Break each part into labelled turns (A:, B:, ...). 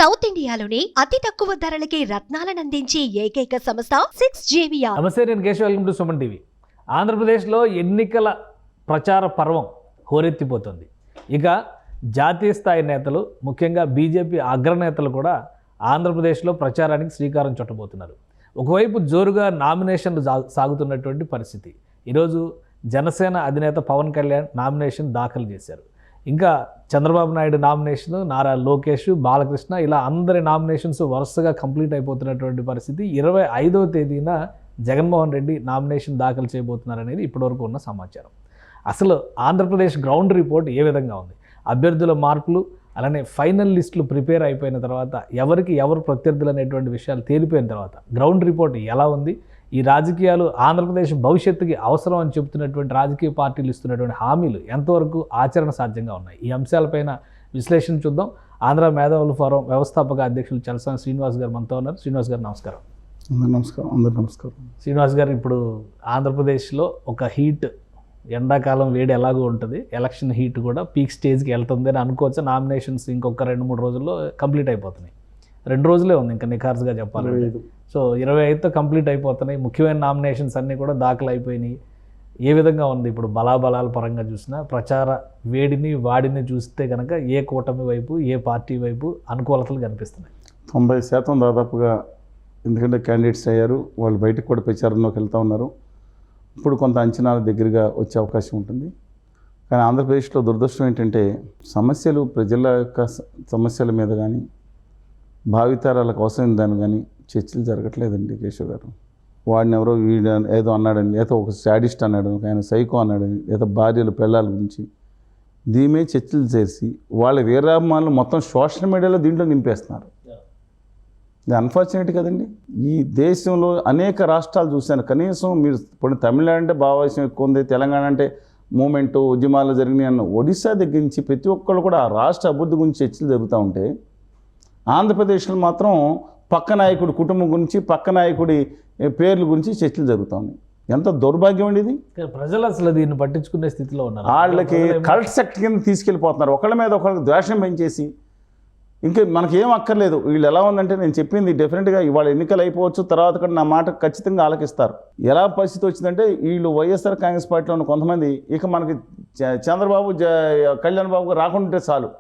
A: South ఇండియాలోనే అతి తక్కువ ధరలకి రత్నాలనందించే ఏకైక సంస్థ 6JVR.
B: నమస్తే, నేను Keshav. Welcome to Suman TV. ఆంధ్రప్రదేశ్లో ఎన్నికల ప్రచార పర్వం హోరెత్తిపోతుంది. ఇక జాతీయ స్థాయి నేతలు, ముఖ్యంగా బీజేపీ అగ్రనేతలు కూడా ఆంధ్రప్రదేశ్లో ప్రచారానికి శ్రీకారం చుట్టబోతున్నారు. ఒకవైపు జోరుగా నామినేషన్లు సాగుతున్నటువంటి పరిస్థితి. ఈరోజు జనసేన అధినేత పవన్ కళ్యాణ్ నామినేషన్ దాఖలు చేశారు. ఇంకా చంద్రబాబు నాయుడు నామినేషన్, నారా లోకేష్, బాలకృష్ణ, ఇలా అందరి నామినేషన్స్ వరుసగా కంప్లీట్ అయిపోతున్నటువంటి పరిస్థితి. 25వ తేదీన జగన్మోహన్ రెడ్డి నామినేషన్ దాఖలు చేయబోతున్నారనేది ఇప్పటివరకు ఉన్న సమాచారం. అసలు ఆంధ్రప్రదేశ్ గ్రౌండ్ రిపోర్ట్ ఏ విధంగా ఉంది, అభ్యర్థుల మార్పులు, అలానే ఫైనల్ లిస్టులు ప్రిపేర్ అయిపోయిన తర్వాత ఎవరికి ఎవరు ప్రత్యర్థులు అనేటువంటి విషయాలు తేలిపోయిన తర్వాత గ్రౌండ్ రిపోర్ట్ ఎలా ఉంది, ఈ రాజకీయాలు ఆంధ్రప్రదేశ్ భవిష్యత్తుకి అవసరం అని చెబుతున్నటువంటి రాజకీయ పార్టీలు ఇస్తున్నటువంటి హామీలు ఎంతవరకు ఆచరణ సాధ్యంగా ఉన్నాయి, ఈ అంశాలపైన విశ్లేషణ చూద్దాం. ఆంధ్ర మేధావుల ఫోరం వ్యవస్థాపక అధ్యక్షులు చలసాని శ్రీనివాస్ గారు మనతో ఉన్నారు. శ్రీనివాస్ గారు నమస్కారం.
C: అందరూ నమస్కారం.
B: శ్రీనివాస్ గారు, ఇప్పుడు ఆంధ్రప్రదేశ్లో ఒక హీట్, ఎండాకాలం వేడి ఎలాగో ఉంటుంది, ఎలక్షన్ హీట్ కూడా పీక్ స్టేజ్కి వెళ్తుంది అని అనుకోవచ్చు. నామినేషన్స్ ఇంకొక 2-3 రోజుల్లో కంప్లీట్ అయిపోతున్నాయి. 2 రోజులే ఉంది ఇంకా నిఖార్సుగా చెప్పాలంటే. సో 25తో కంప్లీట్ అయిపోతున్నాయి. ముఖ్యమైన నామినేషన్స్ అన్నీ కూడా దాఖలు అయిపోయినాయి. ఏ విధంగా ఉంది ఇప్పుడు బలాబలాల పరంగా చూసినా, ప్రచార వేడిని వాడిని చూస్తే కనుక ఏ కూటమి వైపు, ఏ పార్టీ వైపు అనుకూలతలు కనిపిస్తున్నాయి?
C: 90% దాదాపుగా, ఎందుకంటే క్యాండిడేట్స్ అయ్యారు, వాళ్ళు బయటకు కూడా ప్రచారంలోకి వెళ్తూ ఉన్నారు. ఇప్పుడు కొంత అంచనాల దగ్గరగా వచ్చే అవకాశం ఉంటుంది. కానీ ఆంధ్రప్రదేశ్లో దురదృష్టం ఏంటంటే, సమస్యలు, ప్రజల యొక్క సమస్యల మీద కానీ, భావితరాలకు అవసరం దాని కానీ చర్చలు జరగట్లేదండి కేశవ్ గారు. వాడిని ఎవరో వీడు ఏదో అన్నాడని, లేదా ఒక శాడిస్ట్ అన్నాడు, ఆయన సైకో అన్నాడని, లేదా భార్యలు పిల్లల గురించి దీమే చర్చలు చేసి వాళ్ళ వీరాభిమానులు మొత్తం సోషల్ మీడియాలో దీంట్లో నింపేస్తున్నారు. ఇది అన్ఫార్చునేట్ కదండి. ఈ దేశంలో అనేక రాష్ట్రాలు చూశాను. కనీసం మీరు ఇప్పుడు తమిళనాడు అంటే భావవేశం ఎక్కువ ఉంది, తెలంగాణ అంటే మూమెంటు, ఉద్యమాలు జరిగినాయి అన్న, ఒడిశా దగ్గర నుంచి ప్రతి ఒక్కళ్ళు కూడా ఆ రాష్ట్ర అభివృద్ధి గురించి చర్చలు జరుగుతూ ఉంటే, ఆంధ్రప్రదేశ్లో మాత్రం పక్క నాయకుడి కుటుంబం గురించి, పక్క నాయకుడి పేర్ల గురించి చర్చలు జరుగుతూ ఉన్నాయి. ఎంత దౌర్భాగ్యం అండి ఇది.
B: ప్రజలు అసలు దీన్ని పట్టించుకునే స్థితిలో ఉన్నారు.
C: వాళ్ళకి కల్ట్ సెక్ట్ కింద తీసుకెళ్ళిపోతున్నారు. ఒకళ్ళ మీద ఒకళ్ళకి ద్వేషం పెంచేసి, ఇంకా మనకేం అక్కర్లేదు. వీళ్ళు ఎలా ఉందంటే, నేను చెప్పింది డెఫినెట్గా ఇవాళ ఎన్నికలు అయిపోవచ్చు, తర్వాత కూడా నా మాట ఖచ్చితంగా ఆలకిస్తారు. ఎలా పరిస్థితి వచ్చిందంటే, వీళ్ళు వైఎస్ఆర్ కాంగ్రెస్ పార్టీలో ఉన్న కొంతమంది ఇక మనకి చంద్రబాబు కళ్యాణ్ బాబు రాకుంటే చాలు,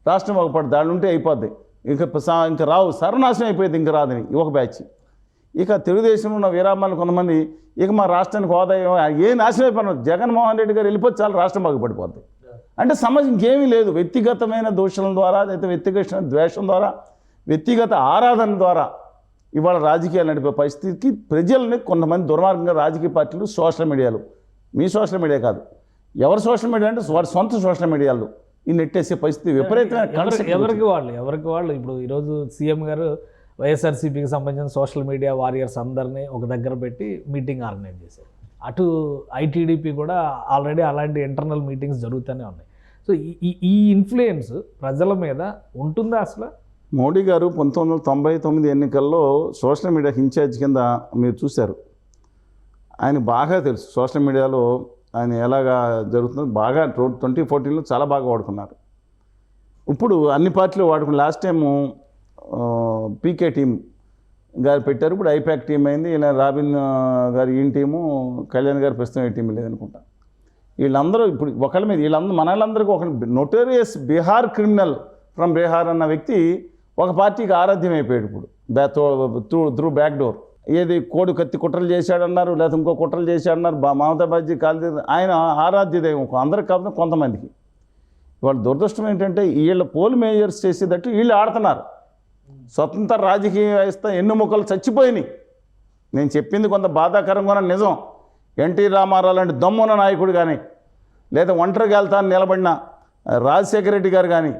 C: రాష్ట్రం బాగుపడుతుంది, దాని ఉంటే అయిపోద్ది, ఇంకా రావు, సర్వనాశనం అయిపోయింది, ఇంకా రాదని ఒక బ్యాచ్. ఇక తెలుగుదేశంలో ఉన్న వీరామాలు కొంతమంది, ఇక మా రాష్ట్రానికి హోదా ఏ నాశనం అయిపోయినా జగన్మోహన్ రెడ్డి గారు వెళ్ళిపోతే చాలు, రాష్ట్రం బాగుపడిపోద్ది. అంటే సమస్య ఇంకేమీ లేదు. వ్యక్తిగతమైన దోషాల ద్వారా, లేదా వ్యక్తిగత ద్వేషం ద్వారా, వ్యక్తిగత ఆరాధన ద్వారా ఇవాళ రాజకీయాలు నడిపే పరిస్థితికి ప్రజల్ని కొంతమంది దుర్మార్గంగా రాజకీయ పార్టీలు, సోషల్ మీడియాలు, మీ సోషల్ మీడియా కాదు, ఎవరి సోషల్ మీడియా అంటే వారి సొంత సోషల్ మీడియాలో ఈ నెట్టేసే పరిస్థితి విపరీతమైన.
B: ఎవరికి వాళ్ళు ఇప్పుడు ఈరోజు సీఎం గారు వైఎస్ఆర్సీపీకి సంబంధించిన సోషల్ మీడియా వారియర్స్ అందరినీ ఒక దగ్గర పెట్టి మీటింగ్ ఆర్గనైజ్ చేశారు. అటు ఐటీడీపీ కూడా ఆల్రెడీ అలాంటి ఇంటర్నల్ మీటింగ్స్ జరుగుతూనే ఉన్నాయి. సో ఈ ఇన్ఫ్లుయెన్స్ ప్రజల మీద ఉంటుందా అసలు?
C: మోడీ గారు 1999 ఎన్నికల్లో సోషల్ మీడియా ఇన్ఛార్జ్ కింద మీరు చూశారు. ఆయన బాగా తెలుసు సోషల్ మీడియాలో ఆయన ఎలాగా జరుగుతుందో. బాగా 2014లో చాలా బాగా వాడుకున్నారు. ఇప్పుడు అన్ని పార్టీలు వాడుకున్నారు. లాస్ట్ టైము పీకే టీం గారు పెట్టారు, ఇప్పుడు ఐపాక్ టీం అయింది. ఇలా రాబిన్ గారు ఈయన టీము, కళ్యాణ్ గారు ప్రస్తుతం ఏ టీం లేదనుకుంటా. వీళ్ళందరూ ఇప్పుడు ఒకళ్ళ మీద, వీళ్ళందరూ మన వాళ్ళందరికీ ఒక notorious Bihar criminal from Bihar అన్న వ్యక్తి ఒక పార్టీకి ఆరాధ్యం అయిపోయాడు ఇప్పుడు త్రూ బ్యాక్ డోర్. ఏది కోడి కత్తి కుట్రలు చేశాడన్నారు, లేదా ఇంకో కుట్రలు చేశాడన్నారు, మమతా బాజీ కాల్ది, ఆయన ఆరాధ్యదైవం అందరికి కాకుండా కొంతమందికి. వాళ్ళ దురదృష్టం ఏంటంటే, వీళ్ళ పోల్ మేజర్స్ చేసేటట్టు వీళ్ళు ఆడుతున్నారు. స్వతంత్ర రాజకీయ వ్యవస్థ ఎన్నుముకలు చచ్చిపోయినాయి. నేను చెప్పింది కొంత బాధాకరంగా నిజం. ఎన్టీ రామారావు లాంటి దమ్మున్న నాయకుడు కానీ, లేదా ఒంటరిగా వెళ్తానని నిలబడిన రాజశేఖర రెడ్డి గారు కానీ,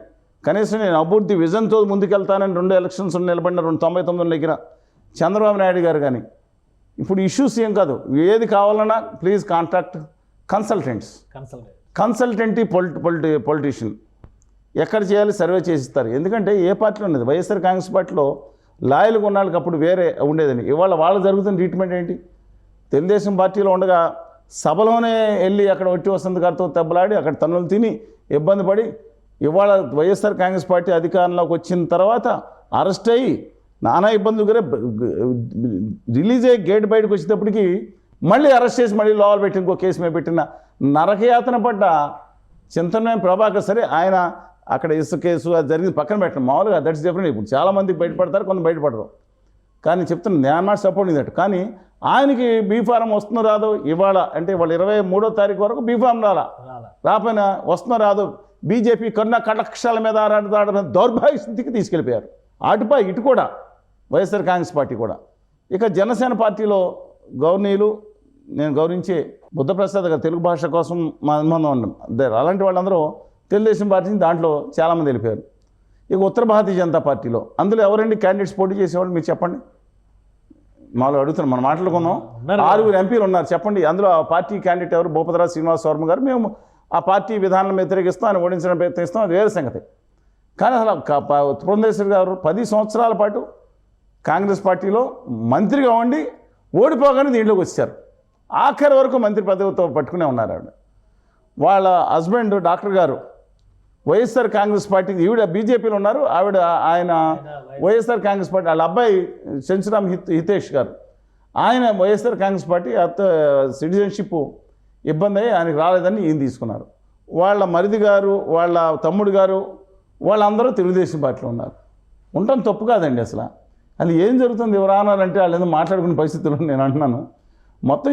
C: కనీసం నేను అభివృద్ధి విజన్తో ముందుకెళ్తానని 2 ఎలక్షన్స్ నిలబడిన 99 దగ్గర చంద్రబాబు నాయుడు గారు కానీ, ఇప్పుడు ఇష్యూస్ ఏం కాదు, ఏది కావాలన్నా ప్లీజ్ కాంటాక్ట్ కన్సల్టెంట్ పొలిటీషియన్, ఎక్కడ చేయాలి సర్వే చేసిస్తారు. ఎందుకంటే ఏ పార్టీలో ఉండేది, వైఎస్ఆర్ కాంగ్రెస్ పార్టీలో లాయల్గా ఉన్న వాళ్ళకి అప్పుడు వేరే ఉండేదని. ఇవాళ వాళ్ళు జరుగుతున్న ట్రీట్మెంట్ ఏంటి? తెలుగుదేశం పార్టీలో ఉండగా సభలోనే వెళ్ళి అక్కడ ఒట్టి వసంత్ గారితో దెబ్బలాడి అక్కడ తన్నులు తిని ఇబ్బంది పడి, ఇవాళ వైఎస్ఆర్ కాంగ్రెస్ పార్టీ అధికారంలోకి వచ్చిన తర్వాత అరెస్ట్ అయ్యి నానా ఇబ్బందులు కూడా రిలీజ్ అయ్యి గేట్ బయటకు వచ్చేటప్పటికి మళ్ళీ అరెస్ట్ చేసి మళ్ళీ లోపల పెట్టి ఇంకో కేసు మీద పెట్టిన నరకయాతన పడ్డ చింతనమైన ప్రభాకర్ సరే ఆయన అక్కడ ఇసుక కేసు అది జరిగింది పక్కన పెట్టడం మామూలుగా దట్స్ డిఫరెంట్. ఇప్పుడు చాలామంది బయటపడతారు, కొంత బయటపడరు. కానీ చెప్తున్నా నేను నాట్ సపోర్టింగ్ దట్. కానీ ఆయనకి బీఫారం వస్తుందో రాదో ఇవాళ అంటే వాళ్ళు 23వ తారీఖు వరకు బీఫారం రాపోయినా వస్తుందో రాదో బీజేపీ కన్నా కటాక్షాల మీద ఆరాటం దౌర్భాగ్య స్థితికి తీసుకెళ్ళిపోయారు. అటుపై ఇటు కూడా వైఎస్ఆర్ కాంగ్రెస్ పార్టీ కూడా. ఇక జనసేన పార్టీలో గౌరవనీయులు నేను గౌరవించే బుద్ధప్రసాద్ గారు తెలుగు భాష కోసం మా అనుబంధం ఉన్నాం. అలాంటి వాళ్ళందరూ తెలుగుదేశం పార్టీ దాంట్లో చాలామంది వెళ్ళిపోయారు. ఇక ఉత్తర భారతీయ జనతా పార్టీలో అందులో ఎవరండి క్యాండిడేట్స్ పోటీ చేసేవాళ్ళు మీరు చెప్పండి. మాలో అడుగుతున్నాం, మనం మాట్లాడుకుందాం. 6 ఎంపీలు ఉన్నారు చెప్పండి. అందులో ఆ పార్టీ క్యాండిడేట్ ఎవరు? భూపతిరాజు శ్రీనివాస వర్మ గారు. మేము ఆ పార్టీ విధానాలను వ్యతిరేకిస్తాం, ఆయన ఓడించడం ప్రయత్నిస్తాం, అది వేరే సంగతి. కానీ అసలు పురంధేశ్వరి గారు 10 సంవత్సరాల పాటు కాంగ్రెస్ పార్టీలో మంత్రిగా ఉండి ఓడిపోగానే దీంట్లోకి వచ్చారు. ఆఖరి వరకు మంత్రి పదవితో పట్టుకునే ఉన్నారు ఆవిడ. వాళ్ళ హస్బెండ్ డాక్టర్ గారు వైఎస్ఆర్ కాంగ్రెస్ పార్టీ, ఈవిడ బీజేపీలో ఉన్నారు, ఆయన వైఎస్ఆర్ కాంగ్రెస్ పార్టీ. వాళ్ళ అబ్బాయి సెంచురామ్ హితేష్ గారు ఆయన వైఎస్ఆర్ కాంగ్రెస్ పార్టీ సిటిజన్షిప్ ఇబ్బంది అయ్యి ఆయనకు రాలేదని ఈయన తీసుకున్నారు. వాళ్ళ మరిది గారు, వాళ్ళ తమ్ముడు గారు, వాళ్ళందరూ తెలుగుదేశం పార్టీలో ఉన్నారు. ఉండటం తప్పు కాదండి అసలు. అది ఏం జరుగుతుంది ఎవరు అన్నారంటే వాళ్ళు ఏదో మాట్లాడుకునే పరిస్థితులు నేను అంటున్నాను. మొత్తం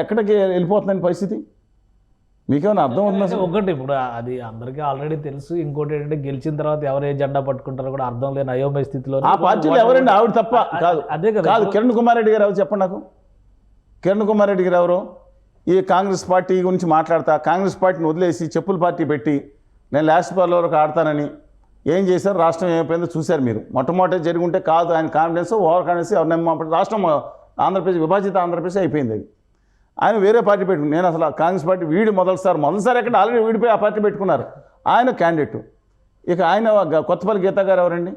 C: ఎక్కడికి వెళ్ళిపోతుందని పరిస్థితి మీకేమైనా అర్థం అవుతుంది అసలు?
B: ఒకటి ఇప్పుడు అది అందరికీ ఆల్రెడీ తెలుసు. ఇంకోటి ఏంటంటే గెలిచిన తర్వాత ఎవరు ఏ జెండా పట్టుకుంటారో కూడా అర్థం లేని అయోమయ స్థితిలో
C: ఆ పార్టీలో ఎవరండి? ఆవిడ తప్ప కాదు.
B: అదే కదా.
C: కాదు, కిరణ్ కుమార్ రెడ్డి గారు ఎవరు చెప్పండి నాకు. కిరణ్ కుమార్ రెడ్డి గారు ఎవరు? ఈ కాంగ్రెస్ పార్టీ గురించి మాట్లాడతా కాంగ్రెస్ పార్టీని వదిలేసి చెప్పుల పార్టీ పెట్టి నేను లాస్ట్ బాల్ వరకు ఆడతానని ఏం చేశారు? రాష్ట్రం ఏమైపోయిందో చూశారు మీరు. మొట్టమొదటి జరిగి ఉంటే కాదు ఆయన కాన్ఫిడెన్స్ ఓవర్ కాన్ఫిడెన్స్ ఎవరిని రాష్ట్రం ఆంధ్రప్రదేశ్ విభజిత ఆంధ్రప్రదేశ్ అయిపోయింది. అది ఆయన వేరే పార్టీ పెట్టుకుని నేను అసలు కాంగ్రెస్ పార్టీ మొదటిసారి ఎక్కడ ఆల్రెడీ వీడిపోయి ఆ పార్టీ పెట్టుకున్నారు. ఆయన క్యాండిడేట్. ఇక ఆయన కొత్తపల్లి గీతా గారు ఎవరండి?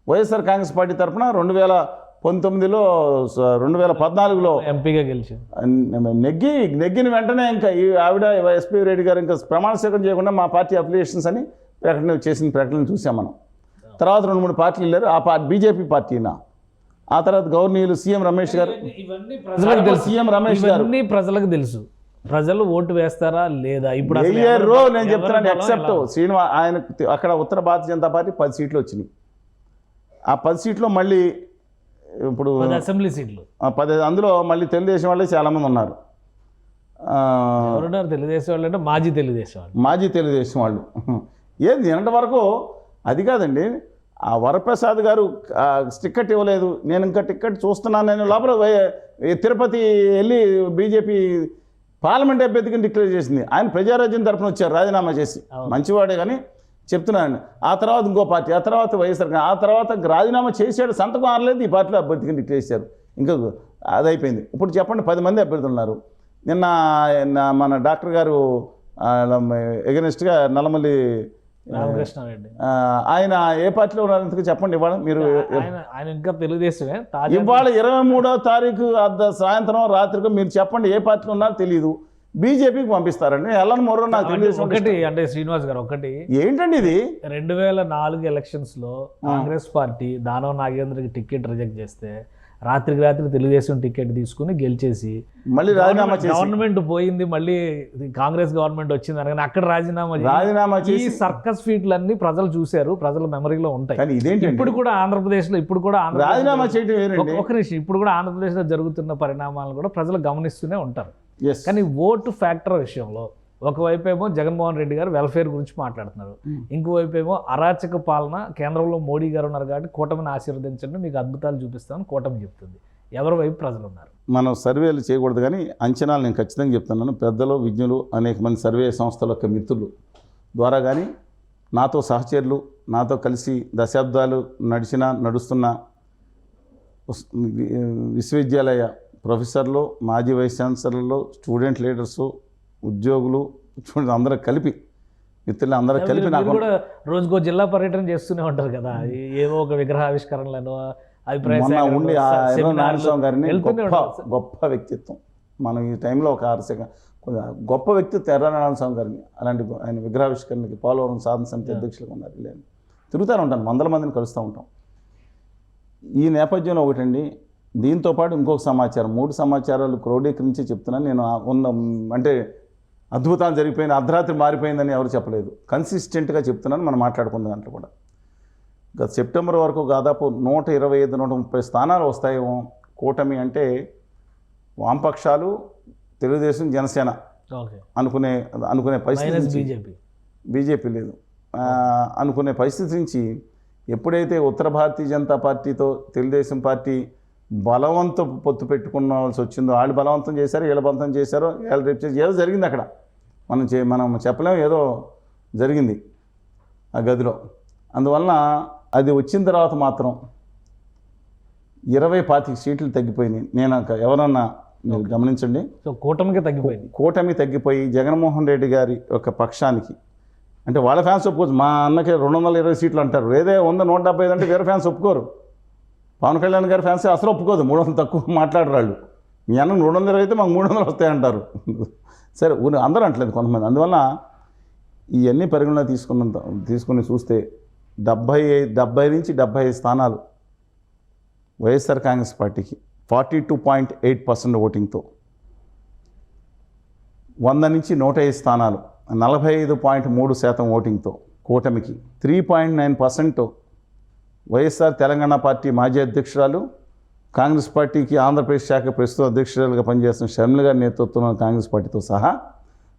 C: వైఎస్ఆర్ కాంగ్రెస్ పార్టీ తరఫున 2019లో 2014లో
B: ఎంపీగా గెలిచి
C: నెగ్గిన వెంటనే ఇంకా ఈ ఆవిడ ఎస్పీ రెడ్డి గారు ఇంకా ప్రమాణ స్వీకారం చేయకుండా మా పార్టీ అఫిలియేషన్స్ అని చేసిన ప్రకటన చూసాం మనం. తర్వాత 2-3 పార్టీలు వెళ్ళారు. ఆ పార్టీ బీజేపీ పార్టీనా. ఆ తర్వాత గవర్నీయులు సీఎం రమేష్ గారు.
B: ప్రజలకు తెలుసు.
C: సీఎం రమేష్ గారు
B: ప్రజలకు తెలుసు. ప్రజలు ఓటు వేస్తారా లేదా ఇప్పుడు
C: నేను చెప్తున్నాను. ఎక్సెప్ట్ ఆయన అక్కడ ఉత్తర భారతీయ జనతా పార్టీ 10 సీట్లు వచ్చినాయి. ఆ 10 సీట్లో మళ్ళీ ఇప్పుడు
B: అసెంబ్లీ సీట్లు
C: 10, అందులో మళ్ళీ తెలుగుదేశం వాళ్ళే చాలామంది ఉన్నారు.
B: తెలుగుదేశం వాళ్ళు అంటే మాజీ తెలుగుదేశం వాళ్ళు. ఏది నిన్నటి వరకు అది కాదండి. ఆ వరప్రసాద్ గారు టికెట్ ఇవ్వలేదు, నేను ఇంకా టికెట్ చూస్తున్నాను, నేను లోపల తిరుపతి వెళ్ళి బీజేపీ పార్లమెంట్ అభ్యర్థికి డిక్లేర్ చేసింది. ఆయన ప్రజారాజ్యం తరఫున వచ్చారు రాజీనామా చేసి. మంచివాడే కానీ చెప్తున్నాను. ఆ తర్వాత ఇంకో పార్టీ, ఆ తర్వాత వైఎస్ఆర్, ఆ తర్వాత రాజీనామా చేశాడు, సంతకం ఆరలేదు, ఈ పార్టీలో అభ్యర్థికి డిక్లేర్ చేశారు. ఇంకా అది అయిపోయింది. ఇప్పుడు చెప్పండి 10 మంది అభ్యర్థులు ఉన్నారు. నిన్న మన డాక్టర్ గారు ఎగనెస్ట్గా నల్లమల్లి రామకృష్ణారెడ్డి
C: ఆయన ఏ పార్టీలో ఉన్నారు ఎందుకు చెప్పండి. ఇవాళ మీరు
B: ఆయన ఇంకా తెలుగుదేశమే.
C: ఇవాళ 23వ తారీఖు సాయంత్రం రాత్రికి మీరు చెప్పండి ఏ పార్టీలో ఉన్నారో తెలియదు. బీజేపీకి పంపిస్తారండి. ఎల్ఎన్ మోరో నాకు తెలుగుదేశం.
B: ఒకటి అంటే శ్రీనివాస్ గారు ఒకటి
C: ఏంటండి ఇది
B: 2004 ఎలక్షన్స్ లో కాంగ్రెస్ పార్టీ దానవ నాగేంద్రకి టికెట్ రిజెక్ట్ చేస్తే రాత్రికి రాత్రి తెలుగుదేశం టికెట్ తీసుకుని గెలిచేసి
C: మళ్ళీ రాజీనామా చేసి
B: గవర్నమెంట్ పోయింది, మళ్ళీ కాంగ్రెస్ గవర్నమెంట్ వచ్చింది అనగానే అక్కడ రాజీనామా చేసి సర్కస్ ఫీట్లన్నీ ప్రజలు చూశారు, ప్రజల మెమరీలో ఉంటాయి. ఇప్పుడు కూడా ఆంధ్రప్రదేశ్ లో
C: రాజీనామా చేయడం
B: ఒక నిమిషం ఇప్పుడు కూడా ఆంధ్రప్రదేశ్ లో జరుగుతున్న పరిణామాలను కూడా ప్రజలు గమనిస్తూనే ఉంటారు. కానీ ఓటు ఫ్యాక్టర్ విషయంలో ఒకవైపు ఏమో జగన్మోహన్ రెడ్డి గారు వెల్ఫేర్ గురించి మాట్లాడుతున్నారు, ఇంకోవైపు ఏమో అరాచక పాలన కేంద్రంలో మోడీ గారు ఉన్నారు కాబట్టి కూటమిని ఆశీర్వదించండి మీకు అద్భుతాలు చూపిస్తామని కూటమి చెప్తుంది. ఎవరి వైపు ప్రజలు ఉన్నారు?
C: మనం సర్వేలు చేయకూడదు కానీ అంచనాలు నేను ఖచ్చితంగా చెప్తున్నాను. పెద్దలు విజ్ఞులు అనేక మంది సర్వే సంస్థల యొక్క మిత్రులు ద్వారా కానీ నాతో సహచరులు నాతో కలిసి దశాబ్దాలు నడుస్తున్న విశ్వవిద్యాలయ ప్రొఫెసర్లు, మాజీ వైస్ ఛాన్సలర్లు, స్టూడెంట్ లీడర్సు, ఉద్యోగులు అందరూ కలిపి మిత్రులు అందరూ కలిపి నాకు
B: కూడా రోజుకో జిల్లా పర్యటన చేస్తూనే ఉంటారు కదా. ఏవో ఒక విగ్రహావిష్కరణలను
C: మొన్న ఉండి నారాయణస్వామి గారిని గొప్ప వ్యక్తిత్వం. మనం ఈ టైంలో ఒక గొప్ప వ్యక్తిత్వం నారాయణస్వామి గారిని అలాంటి ఆయన విగ్రహావిష్కరణకి పోలవరం సాధన సమితి అధ్యక్షులుగా ఉన్నారు. తిరుగుతూనే ఉంటాను, 100 మందిని కలుస్తూ ఉంటాం. ఈ నేపథ్యంలో ఒకటండి, దీంతో పాటు ఇంకొక సమాచారం, 3 సమాచారాలు క్రోడీకరించి చెప్తున్నాను నేను. అంటే అద్భుతాలు జరిగిపోయిన, అర్ధరాత్రి మారిపోయిందని ఎవరు చెప్పలేదు, కన్సిస్టెంట్గా చెప్తున్నాను. మనం మాట్లాడుకున్న దాంట్లో కూడా గత సెప్టెంబర్ వరకు దాదాపు 125, 130 స్థానాలు వస్తాయేమో కూటమి అంటే. వామపక్షాలు, తెలుగుదేశం, జనసేన అనుకునే పరిస్థితి, బీజేపీ లేదు అనుకునే పరిస్థితి నుంచి ఎప్పుడైతే ఉత్తర భారతీయ జనతా పార్టీతో తెలుగుదేశం పార్టీ బలవంతం పొత్తు పెట్టుకోవాల్సి వచ్చిందో, వాళ్ళు బలవంతం చేశారు, వీళ్ళ బలవంతం చేశారో, వీళ్ళు రేపు చేసి ఏదో జరిగింది అక్కడ. మనం చెప్పలేము, ఏదో జరిగింది ఆ గదిలో. అందువలన అది వచ్చిన తర్వాత మాత్రం 20-25 సీట్లు తగ్గిపోయినాయి. నేను ఎవరన్నా మీరు గమనించండి.
B: సో కూటమి తగ్గిపోయి జగన్మోహన్ రెడ్డి గారి ఒక పక్షానికి, అంటే వాళ్ళ ఫ్యాన్స్ ఒప్పుకోవచ్చు. మా అన్నకి 220 సీట్లు అంటారు, ఏదే 175 అంటే వేరే ఫ్యాన్స్ ఒప్పుకోరు. పవన్ కళ్యాణ్ గారి ఫ్యాన్స్ అసలు ఒప్పుకోదు, 300 తక్కువ మాట్లాడరు వాళ్ళు. మీ అన్న 320 అయితే మాకు 300 వస్తాయంటారు. సరే, అందరూ అంటలేదు కొంతమంది. అందువల్ల ఇవన్నీ పరిగణన తీసుకుని చూస్తే 70 నుంచి 75 స్థానాలు వైఎస్ఆర్ కాంగ్రెస్ పార్టీకి 42.8% ఓటింగ్తో, 100 నుంచి 105 స్థానాలు 45.3% ఓటింగ్తో కూటమికి, 3.9% వైఎస్ఆర్ తెలంగాణ పార్టీ మాజీ అధ్యక్షురాలు, కాంగ్రెస్ పార్టీకి ఆంధ్రప్రదేశ్ శాఖ ప్రస్తుత అధ్యక్షురాలుగా పనిచేస్తున్న షర్మిల గారి నేతృత్వంలో కాంగ్రెస్ పార్టీతో సహా,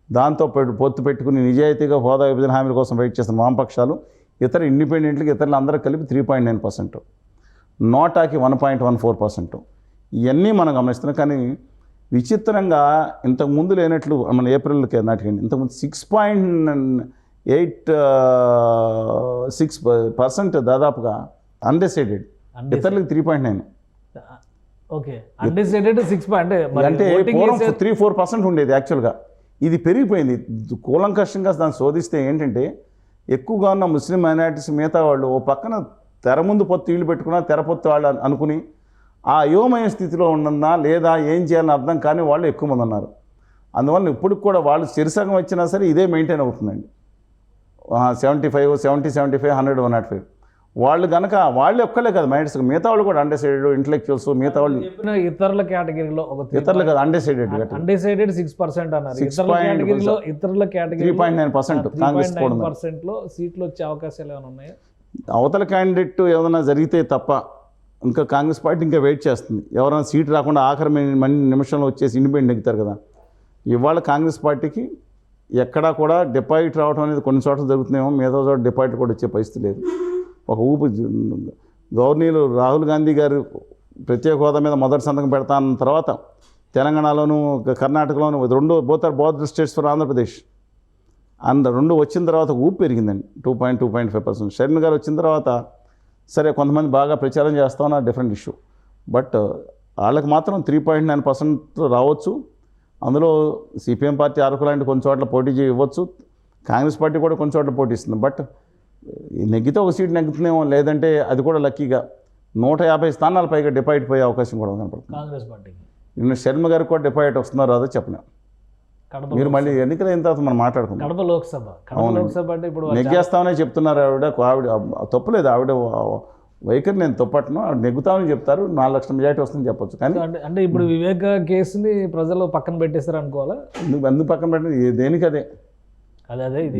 B: దాంతో పొత్తు పెట్టుకుని నిజాయితీగా హోదా విభజన హామీల కోసం వెయిట్ చేస్తున్న వామపక్షాలు, ఇతర ఇండిపెండెంట్లకి, ఇతరులు అందరూ కలిపి 3.9%, నోటాకి 1.14%. ఇవన్నీ మనం గమనిస్తున్నాం. కానీ విచిత్రంగా ఇంతకుముందు లేనట్లు మన ఏప్రిల్కి నాటికండి, ఇంతకుముందు 6.86% దాదాపుగా అన్డిసైడెడ్, ఇతరులకు 3.9. ఓకే, అన్డిసైడెడ్ 6 అంటే
C: 3-4% ఉండేది యాక్చువల్గా. ఇది పెరిగిపోయింది కూలంకషంగా. దాన్ని శోధిస్తే ఏంటంటే, ఎక్కువగా ఉన్న ముస్లిం మైనారిటీస్ మిగతా వాళ్ళు ఓ పక్కన తెర ముందు పొత్తు ఇళ్ళు పెట్టుకున్నా, తెర పొత్తు వాళ్ళు అనుకుని ఆ అయోమయ స్థితిలో ఉన్నదా లేదా ఏం చేయాలని అర్థం కానీ వాళ్ళు ఎక్కువ మంది ఉన్నారు. అందువల్ల ఇప్పటికి కూడా వాళ్ళు చెరుసగం వచ్చినా సరే ఇదే మెయింటైన్ అవుతుందండి. 75, 70, 75, 100, 105. వాళ్ళు కనుక వాళ్ళు ఒక్కలే కదా మైండ్స్, మిగతా వాళ్ళు కూడా అన్డిసైడెడ్, ఇంటలెక్చువల్స్, మిగతా వాళ్ళు
B: ఇతరుల కేటగిరీలో
C: ఇతరులు కదా అన్డిసైడెడ్
B: 6% అన్నారు. ఇతరుల కేటగిరీ
C: 3.9% కాంగ్రెస్
B: లో సీట్లు వచ్చే అవకాశాలు ఏమైనా ఉన్నాయా?
C: అవతల క్యాండిడేట్ ఏదైనా జరిగితే తప్ప ఇంకా కాంగ్రెస్ పార్టీ ఇంకా వెయిట్ చేస్తుంది. ఎవరైనా సీట్ రాకుండా ఆఖరి నిమిషంలో వచ్చేసి ఇండిపెండెంట్ ఎగుతారు కదా. ఇవాళ కాంగ్రెస్ పార్టీకి ఎక్కడా కూడా డిపాజిట్ రావడం అనేది కొన్ని చోట్ల జరుగుతున్నాయేమో, మిగతా చోట డిపాజిట్ కూడా వచ్చే పరిస్థితి లేదు. ఒక ఊపు గవర్నీలు రాహుల్ గాంధీ గారు ప్రత్యేక హోదా మీద మొదటి సంతకం పెడతా అన్న తర్వాత తెలంగాణలోను కర్ణాటకలోను బోత్ స్టేట్స్ ఫర్ ఆంధ్రప్రదేశ్ రెండు వచ్చిన తర్వాత ఊపు పెరిగిందండి. 2.5%. షర్మిల గారు వచ్చిన తర్వాత సరే కొంతమంది బాగా ప్రచారం చేస్తామన్న డిఫరెంట్ ఇష్యూ. బట్ వాళ్ళకి మాత్రం 3.9% రావచ్చు. అందులో సిపిఎం పార్టీ అరకు లాంటి కొన్ని చోట్ల పోటీ ఇవ్వచ్చు, కాంగ్రెస్ పార్టీ కూడా కొన్ని చోట్ల పోటీ ఇస్తుంది. బట్ నెగ్గితే ఒక సీట్ నెగ్గుతుందేమో, లేదంటే అది కూడా లక్కీగా 150 స్థానాల పైగా డిపాజిట్ పోయే అవకాశం కూడా కనపడుతుంది
B: కాంగ్రెస్ పార్టీకి.
C: నిన్న శర్మ గారికి కూడా డిపాజిట్ వస్తున్నారో అదో చెప్పలేం. మీరు మళ్ళీ ఎన్నికలు అయిన తర్వాత మనం మాట్లాడుకుంటాం.
B: కడప లోక్సభ అంటే ఇప్పుడు
C: నెగ్గేస్తామనే చెప్తున్నారు. ఆవిడ తప్పులేదు, ఆవిడ వైఖరి నేను తప్పట్ను, ఆవిడ నెగ్గుతామని చెప్తారు. 4 లక్షల మెజారిటీ వస్తుందని చెప్పొచ్చు. కానీ
B: అంటే ఇప్పుడు వివేక కేసుని ప్రజలు పక్కన పెట్టేస్తారు అనుకోవాలా?
C: ఎందుకు పక్కన పెట్టండి, దేనికదే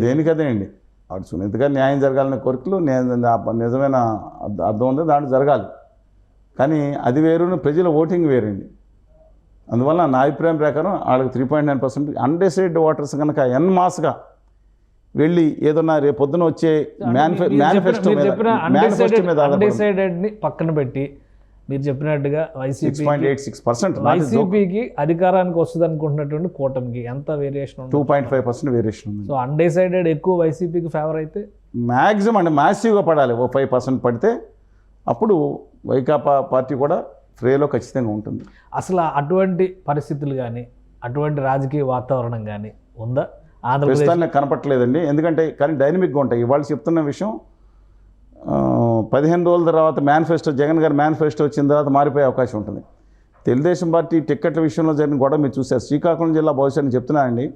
C: దేనికదే అండి. ఆవిడ సునీతగా న్యాయం జరగాలనే కోరికలు నిజమైన అర్థం ఉంది, దాంట్లో జరగాలి. కానీ అది వేరు, ప్రజల ఓటింగ్ వేరండి. అందువల్ల నా అభిప్రాయం ప్రకారం వాళ్ళకి 3.9% అన్డిసైడెడ్ ఓటర్స్ కనుక ఎన్మాస్గా వెళ్ళి ఏదన్నా రేపు పొద్దున వచ్చే మేనిఫెస్టో
B: అన్డిసైడెడ్ని పక్కన పెట్టి మీరు చెప్పినట్టుగా
C: 6.86%
B: వైసీపీకి అధికారానికి వస్తుంది అనుకుంటున్నటువంటి కూటమికి ఎంత వేరియేషన్?
C: 2.5% వేరియేషన్ ఉంది.
B: సో అన్డిసైడెడ్ ఎక్కువ వైసీపీకి ఫేవర్ అయితే
C: మ్యాక్సిమం అంటే మ్యాసివ్గా పడాలి. 5% పడితే అప్పుడు వైకాపా పార్టీ కూడా ఫ్రేలో ఖచ్చితంగా ఉంటుంది.
B: అసలు అటువంటి పరిస్థితులు కానీ అటువంటి రాజకీయ వాతావరణం కానీ ఉందా ఆంధ్రప్రదేశ్?
C: ప్రస్తుతానికి కనపట్లేదండి. ఎందుకంటే కానీ డైనమిక్గా ఉంటాయి. ఇవాళ చెప్తున్న విషయం 15 రోజుల తర్వాత మేనిఫెస్టో, జగన్ గారి మేనిఫెస్టో వచ్చిన తర్వాత మారిపోయే అవకాశం ఉంటుంది. తెలుగుదేశం పార్టీ టిక్కెట్ల విషయంలో జరిగిన గొడవ మీరు చూశారు. శ్రీకాకుళం జిల్లా భవిష్యత్తు చెప్తున్నానండి,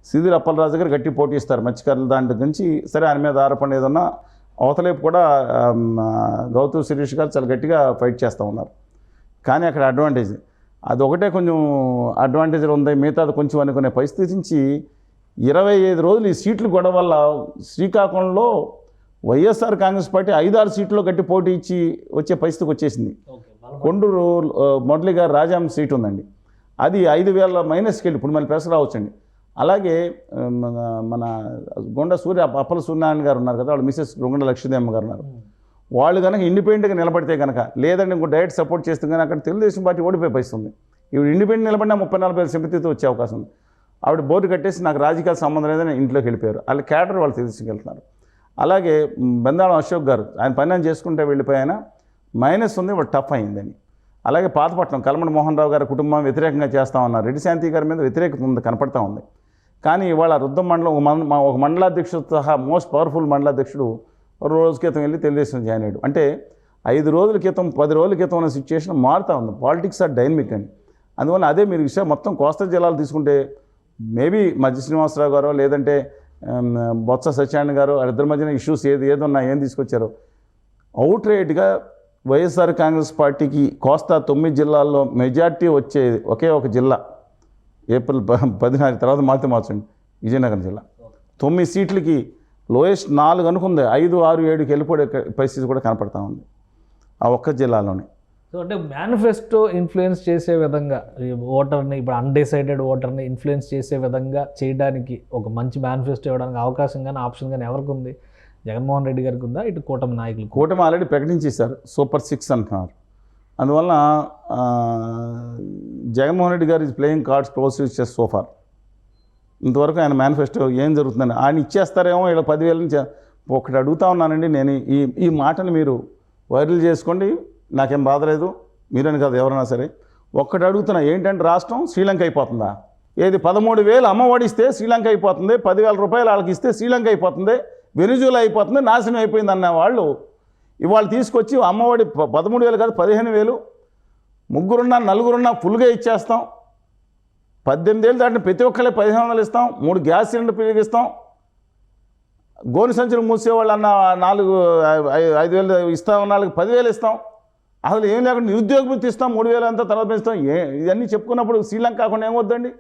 C: సిదిరి అప్పలరాజు గారు గట్టి పోటీ ఇస్తారు మత్స్యకారుల దాంట్లో నుంచి. సరే ఆయన మీద ఆరోపణ ఏదన్నా అవతలేపు కూడా గౌతమ్ శిరీష్ గారు చాలా గట్టిగా ఫైట్ చేస్తూ ఉన్నారు. కానీ అక్కడ అడ్వాంటేజ్ అదొకటే కొంచెం అడ్వాంటేజ్ ఉంది, మిగతాది కొంచెం అనుకునే పరిస్థితి నుంచి 25 రోజులు ఈ సీట్లు గొడవ వల్ల శ్రీకాకుళంలో వైఎస్ఆర్ కాంగ్రెస్ పార్టీ 5-6 సీట్లో గట్టి పోటీ ఇచ్చి వచ్చే పరిస్థితికి వచ్చేసింది. కొండూరు మురళి గారు రాజాం సీట్ ఉందండి, అది 5,000 మైనస్కి వెళ్ళి ఇప్పుడు మళ్ళీ ప్రెస్ రావచ్చండి. అలాగే మన గొండ అప్పల సూర్యనారాయణ గారు ఉన్నారు కదా, వాళ్ళు మిసెస్ గొండ లక్ష్మీదేవి గారు ఉన్నారు. వాళ్ళు కనుక ఇండిపెండెంట్గా నిలబడితే కనుక, లేదంటే ఇంకో డైరెక్ట్ సపోర్ట్ చేస్తే కనుక అక్కడ తెలుగుదేశం పార్టీ ఓడిపోయే పరిస్థితుంది. ఇప్పుడు ఇండిపెండెంట్ నిలబడినా 30-40 సింపతితో వచ్చే అవకాశం ఉంది. ఆవిడ బోర్డు కట్టేసి నాకు రాజకీయాల సంబంధం లేదని ఇంట్లోకి వెళ్ళిపోయారు. వాళ్ళ క్యాడర్ వాళ్ళు తీసుకెళ్తున్నారు. అలాగే బెందాళం అశోక్ గారు ఆయన పని చేసుకుంటే వెళ్ళిపోయినా మైనస్ ఉంది, వాళ్ళు టఫ్ అయిందని. అలాగే పాతపట్నం కలమడి మోహన్ రావు గారి కుటుంబం వ్యతిరేకంగా చేస్తామన్నారు. రెడ్డి శాంతి గారి మీద వ్యతిరేకత ఉంది, కనపడతా ఉంది. కానీ ఇవాళ రుద్దం మండలం ఒక మండలాధ్యక్షుడు సహా మోస్ట్ పవర్ఫుల్ మండలాధ్యక్షుడు రోజు క్రితం వెళ్ళి తెలుగుదేశం జాయిన్ అయ్యాడు. అంటే 5 రోజుల క్రితం 10 రోజుల క్రితం ఉన్న సిచ్యువేషన్ మారుతూ ఉంది. పాలిటిక్స్ ఆర్ డైనమిక్ అండి. అందువల్ల అదే మీరు విషయం మొత్తం కోస్తా జిల్లాలు తీసుకుంటే మేబీ మధ్య శ్రీనివాసరావు గారో లేదంటే బొత్స సత్యనారాయణ గారు వాళ్ళిద్దరి మధ్యన ఇష్యూస్ ఏదున్నా ఏం తీసుకొచ్చారో అవుట్ రైట్గా వైఎస్ఆర్ కాంగ్రెస్ పార్టీకి కోస్తా 9 జిల్లాల్లో మెజార్టీ వచ్చేది ఒకే ఒక జిల్లా, ఏప్రిల్ 16 తర్వాత మార్చండి, విజయనగరం జిల్లా. 9 సీట్లకి లోయెస్ట్ 4 అనుకుంది, 5, 6, 7కి వెళ్ళిపోయే పరిస్థితి కూడా కనపడతా ఉంది ఆ ఒక్క జిల్లాలోనే.
B: సో అంటే మేనిఫెస్టో ఇన్ఫ్లుయెన్స్ చేసే విధంగా ఓటర్ని, ఇప్పుడు అన్డిసైడెడ్ ఓటర్ని ఇన్ఫ్లుయెన్స్ చేసే విధంగా చేయడానికి ఒక మంచి మేనిఫెస్టో ఇవ్వడానికి అవకాశం కానీ ఆప్షన్ కానీ ఎవరికి ఉంది? జగన్మోహన్ రెడ్డి గారికి ఉందా? ఇటు కూటమి నాయకులు? కూటమి
C: ఆల్రెడీ ప్రకటించేశారు, సూపర్ 6 అంటున్నారు. అందువల్ల జగన్మోహన్ రెడ్డి గారు is playing cards close to chess so far. ఇంతవరకు ఆయన మేనిఫెస్టో ఏం జరుగుతుందని ఆయన ఇచ్చేస్తారేమో, ఇలా 10,000 నుంచి ఒకటి అడుగుతా ఉన్నానండి నేను, ఈ మాటను మీరు వైరల్ చేసుకోండి, నాకేం బాధలేదు, మీరని కాదు ఎవరైనా సరే. ఒక్కటి అడుగుతున్నా, ఏంటంటే రాష్ట్రం శ్రీలంక అయిపోతుందా? ఏది 13,000 అమ్మఒడి ఇస్తే శ్రీలంక అయిపోతుంది, 10,000 రూపాయలు వాళ్ళకి ఇస్తే శ్రీలంక అయిపోతుంది, వెనిజులా అయిపోతుంది, నాశనం అయిపోయింది అన్న వాళ్ళు ఇవాళ తీసుకొచ్చి అమ్మఒడి 13,000 కాదు 15,000, ముగ్గురున్నా నలుగురున్నా ఫుల్గా ఇచ్చేస్తాం, 18 ఏళ్ళు దాటిన ప్రతి ఒక్కళ్ళే 1,500 ఇస్తాం, 3 గ్యాస్ సిలిండర్ పెరిగిస్తాం, గోను సంచులు మూసేవాళ్ళు అన్న 5,000 ఇస్తాం, 10,000 ఇస్తాం, అసలు ఏం లేకుండా నిరుద్యోగ వృత్తి ఇస్తాం, 3,000 అంతా తర్వాత ఇస్తాం. ఇవన్నీ చెప్పుకున్నప్పుడు శ్రీలంక కాకుండా ఏమొద్దండి?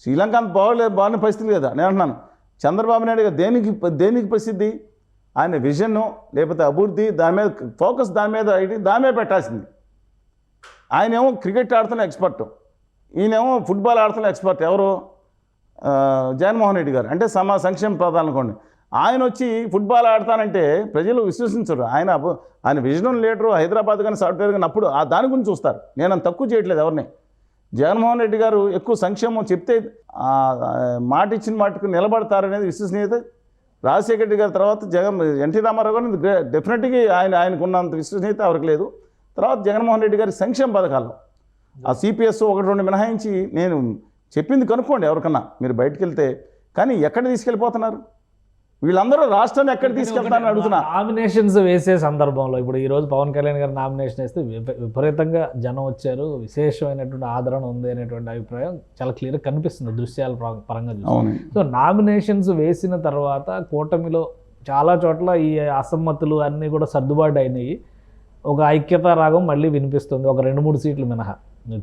C: శ్రీలంక అంత బాగున్న పరిస్థితి లేదా? నేను అంటున్నాను, చంద్రబాబు నాయుడు గారు దేనికి ప్రసిద్ధి? ఆయన విజన్ లేకపోతే అభివృద్ధి, దాని మీద ఫోకస్, దాని మీద పెట్టాల్సింది. ఆయనేమో క్రికెట్ ఆడుతున్న ఎక్స్పర్ట్, ఈయనేమో ఫుట్బాల్ ఆడుతున్న ఎక్స్పర్ట్. ఎవరు? జగన్మోహన్ రెడ్డి గారు. అంటే సంక్షేమ పదాలు అనుకోండి. ఆయన వచ్చి ఫుట్బాల్ ఆడతానంటే ప్రజలు విశ్వసించరు. ఆయన విజన్ లీడరు, హైదరాబాద్ కానీ సాఫ్ట్వేర్ కానీ అప్పుడు దాని గురించి చూస్తారు. నేను అంత తక్కువ చేయట్లేదు ఎవరిని. జగన్మోహన్ రెడ్డి గారు ఎక్కువ సంక్షేమం చెప్తే మాట ఇచ్చిన మాటకు నిలబడతారనేది విశ్వసనీయత. రాజశేఖర రెడ్డి గారి తర్వాత ఎన్టీ రామారావు గారు డెఫినెట్గా ఆయనకున్నంత విశ్వసనీయత ఎవరికి లేదు. తర్వాత జగన్మోహన్ రెడ్డి గారి సంక్షేమ పథకాలు ఆ సిపిఎస్ 1-2 మినహాయించి నేను చెప్పింది కనుక్కోండి ఎవరికన్నా మీరు బయటకు వెళ్తే. కానీ ఎక్కడ తీసుకెళ్ళిపోతున్నారు వీళ్ళందరూ? రాష్ట్రాన్ని ఎక్కడ తీసుకెళ్తారని అడుగుతున్నా.
B: నామినేషన్స్ వేసే సందర్భంలో ఇప్పుడు ఈరోజు పవన్ కళ్యాణ్ గారు నామినేషన్ వేస్తే విపరీతంగా జనం వచ్చారు, విశేషమైనటువంటి ఆదరణ ఉంది అనేటువంటి అభిప్రాయం చాలా క్లియర్గా కనిపిస్తుంది దృశ్యాల పరంగా చూసి. సో నామినేషన్స్ వేసిన తర్వాత కూటమిలో చాలా చోట్ల ఈ అసమ్మతులు అన్నీ కూడా సర్దుబాటు అయినాయి. ఒక ఐక్యతా రాగం మళ్ళీ వినిపిస్తుంది, ఒక 2-3 సీట్లు మినహా.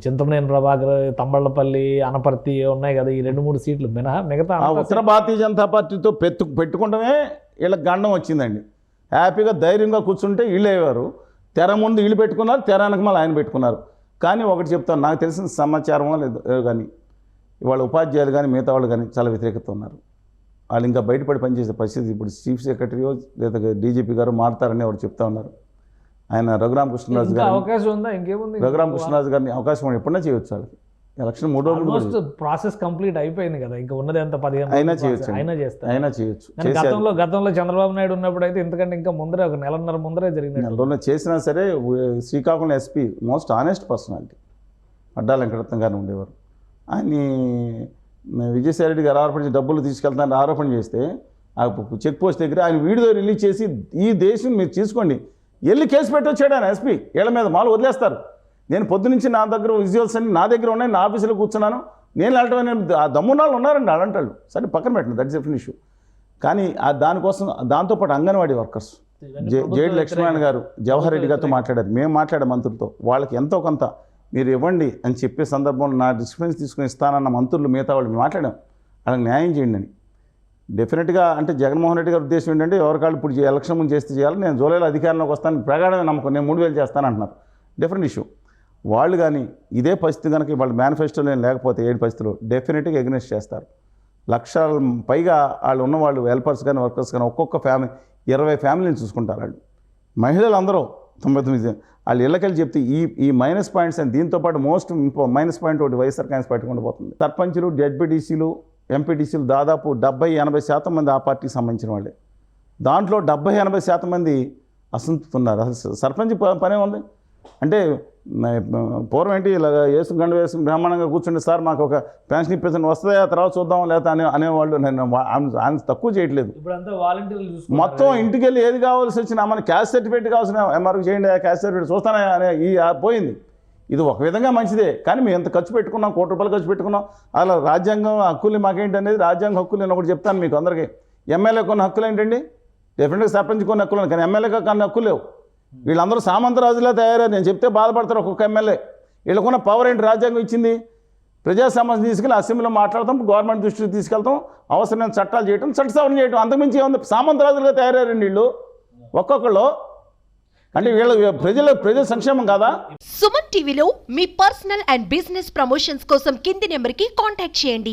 B: చింతమనేని ప్రభాకర్, తంబళ్లపల్లి, అనపర్తి ఉన్నాయి కదా, ఈ 2-3 సీట్లు మినహా మిగతా
C: ఉత్తర భారతీయ జనతా పార్టీతో పెట్టుకుంటమే వీళ్ళకి గండం వచ్చిందండి. హ్యాపీగా ధైర్యంగా కూర్చుంటే వీళ్ళు అయ్యేవారు. తెర ముందు వీళ్ళు పెట్టుకున్నారు, తెర వెనక మళ్ళీ ఆయన పెట్టుకున్నారు. కానీ ఒకటి చెప్తాను, నాకు తెలిసిన సమాచారం లేదు కానీ ఇవాళ ఉపాధ్యాయులు కానీ మిగతా వాళ్ళు కానీ చాలా వ్యతిరేకత ఉన్నారు. వాళ్ళు ఇంకా బయటపడి పనిచేసే పరిస్థితి. ఇప్పుడు చీఫ్ సెక్రటరీయో లేదా డీజీపీ గారు మారుతారని ఎవరు చెప్తా ఉన్నారు. ఆయన రఘురామకృష్ణరాజు గారు
B: అవకాశం ఉందా? ఇంకేముంది,
C: రఘురామకృష్ణరాజు గారిని అవకాశం ఎప్పుడైనా చేయొచ్చు. వాళ్ళకి ఎలక్షన్ 3 రోజులు
B: ప్రాసెస్ కంప్లీట్ అయిపోయింది కదా, ఇంకా ఉన్నది ఎంత 15
C: అయినా చేయొచ్చు.
B: గతంలో చంద్రబాబు నాయుడు ఉన్నప్పుడు అయితే ఇంతకంటే ఇంకా ముందరే, ఒక నెలన్నర ముందరే జరిగింది.
C: నెలలోనే చేసినా సరే Srikakulam SP most honest personality Adda Venkataratnam గారు ఉండేవారు. ఆయన్ని విజయసాయి రెడ్డి గారు ఆరోపణ డబ్బులు తీసుకెళ్తానని ఆరోపణ చేస్తే ఆ చెక్ పోస్ట్ దగ్గర ఆయన వీడియో రిలీజ్ చేసి ఈ దేశం మీరు తీసుకోండి వెళ్ళి కేసు పెట్టొచ్చాడు ఆయన ఎస్పీ. వీళ్ళ మీద మాలు వదిలేస్తారు. నేను పొద్దునుంచి నా దగ్గర విజువల్స్ అన్ని నా దగ్గర ఉన్నాయి, నా ఆఫీసులో కూర్చున్నాను, నేను వెళ్ళటం ఆ దమ్మునాళ్ళు ఉన్నారండి అలాంటాళ్ళు. సరే పక్కన పెట్టండి, దట్స్ డిఫరెంట్ ఇష్యూ. కానీ దానికోసం దాంతోపాటు అంగన్వాడీ వర్కర్స్ జేడి లక్ష్మీనారాయణ గారు జవహర్ రెడ్డి గారితో మాట్లాడారు, మేము మాట్లాడే మంత్రులతో వాళ్ళకి ఎంతో కొంత మీరు ఇవ్వండి అని చెప్పే సందర్భంలో నా డిస్పెన్స్ తీసుకుని ఇస్తానన్న మంత్రులు మిగతా వాళ్ళు మేము మాట్లాడాం, వాళ్ళకి న్యాయం చేయండి అని. డెఫినెట్గా అంటే జగన్మోహన్ రెడ్డి గారి ఉద్దేశం ఏంటంటే ఎవరికాళ్ళు ఇప్పుడు ఎలక్షన్ ముందు చేస్తే చేయాలి, నేను జూలైలో అధికారంలోకి వస్తాను ప్రగాఢమైన నమ్మకం, నేను 3000 చేస్తాను అంటున్నారు. Different issue. వాళ్ళు కానీ ఇదే పరిస్థితి కనుక వాళ్ళ మేనిఫెస్టోలో లేకపోతే 7 పరిస్థితులు డెఫినెట్గా ఎగ్నెస్ట్ చేస్తారు. లక్షల పైగా వాళ్ళు ఉన్నవాళ్ళు హెల్పర్స్ కానీ వర్కర్స్ కానీ ఒక్కొక్క ఫ్యామిలీ 20 ఫ్యామిలీని చూసుకుంటారు వాళ్ళు. మహిళలు అందరూ 99 వాళ్ళు ఇళ్ళకెళ్ళి చెప్తే ఈ మైనస్ పాయింట్స్ అని దీంతోపాటు మోస్ట్ మైనస్ పాయింట్ ఒకటి వైఎస్ఆర్ కాంగ్రెస్ పట్టుకుంటూ పోతుంది. సర్పంచులు, జడ్పీటీసీలు, ఎంపీటీసీలు దాదాపు 70-80% మంది ఆ పార్టీకి సంబంధించిన వాళ్ళే. దాంట్లో 70-80% మంది అసంతృప్తున్నారు. అసలు సర్పంచ్ పనే ఉంది అంటే పూర్వం ఏంటి ఇలా గండు వేసుకుని బ్రహ్మాండంగా కూర్చుంటే సార్ మాకు ఒక పెన్షన్ ఇప్పించండి వస్తుందా తర్వాత చూద్దాం లేదా అనేవాళ్ళు. నేను ఆయన తక్కువ చేయట్లేదు. మొత్తం ఇంటికి వెళ్ళి ఏది కావాల్సి వచ్చినా మన క్యాస్ట్ సర్టిఫికేట్ కావాల్సిన ఎంఆర్కి చేయండి, క్యాస్ట్ సర్టిఫికేట్ చూస్తానే అనే పోయింది. ఇది ఒక విధంగా మంచిదే, కానీ మేము ఎంత ఖర్చు పెట్టుకున్నాం, 1 కోటి రూపాయలు ఖర్చు పెట్టుకున్నాం. అలా రాజ్యాంగం హక్కులు మాకేంటి అనేది రాజ్యాంగ హక్కులు నేను ఒకటి చెప్తాను మీకు అందరికీ. ఎమ్మెల్యే కొన్ని హక్కులు ఏంటండి, డెఫినెట్గా సర్పంచ్ కొన్ని హక్కులు కానీ ఎమ్మెల్యేగా కొన్ని హక్కులు లేవు. వీళ్ళందరూ సామంతరాజులా తయారయ్యారు. నేను చెప్తే బాధపడతారు ఒక్కొక్క ఎమ్మెల్యే. వీళ్ళకున్న పవర్ ఏంటి, రాజ్యాంగం ఇచ్చింది. ప్రజా సమస్యను తీసుకెళ్ళి అసెంబ్లీలో మాట్లాడతాం, గవర్నమెంట్ దృష్టికి తీసుకెళ్తాం, అవసరమైన చట్టాలు చేయటం, చట్ట సవరణ చేయటం, అంతకుమించి ఏముంది. సామంతరాజులుగా తయారయ్యారండి వీళ్ళు ఒక్కొక్కళ్ళు. అంటే వీళ్ళ ప్రజల సంక్షేమం కాదా?
A: సుమన్ టీవీలో మీ పర్సనల్ అండ్ బిజినెస్ ప్రమోషన్స్ కోసం కింది నెంబర్కి కాంటాక్ట్ చేయండి.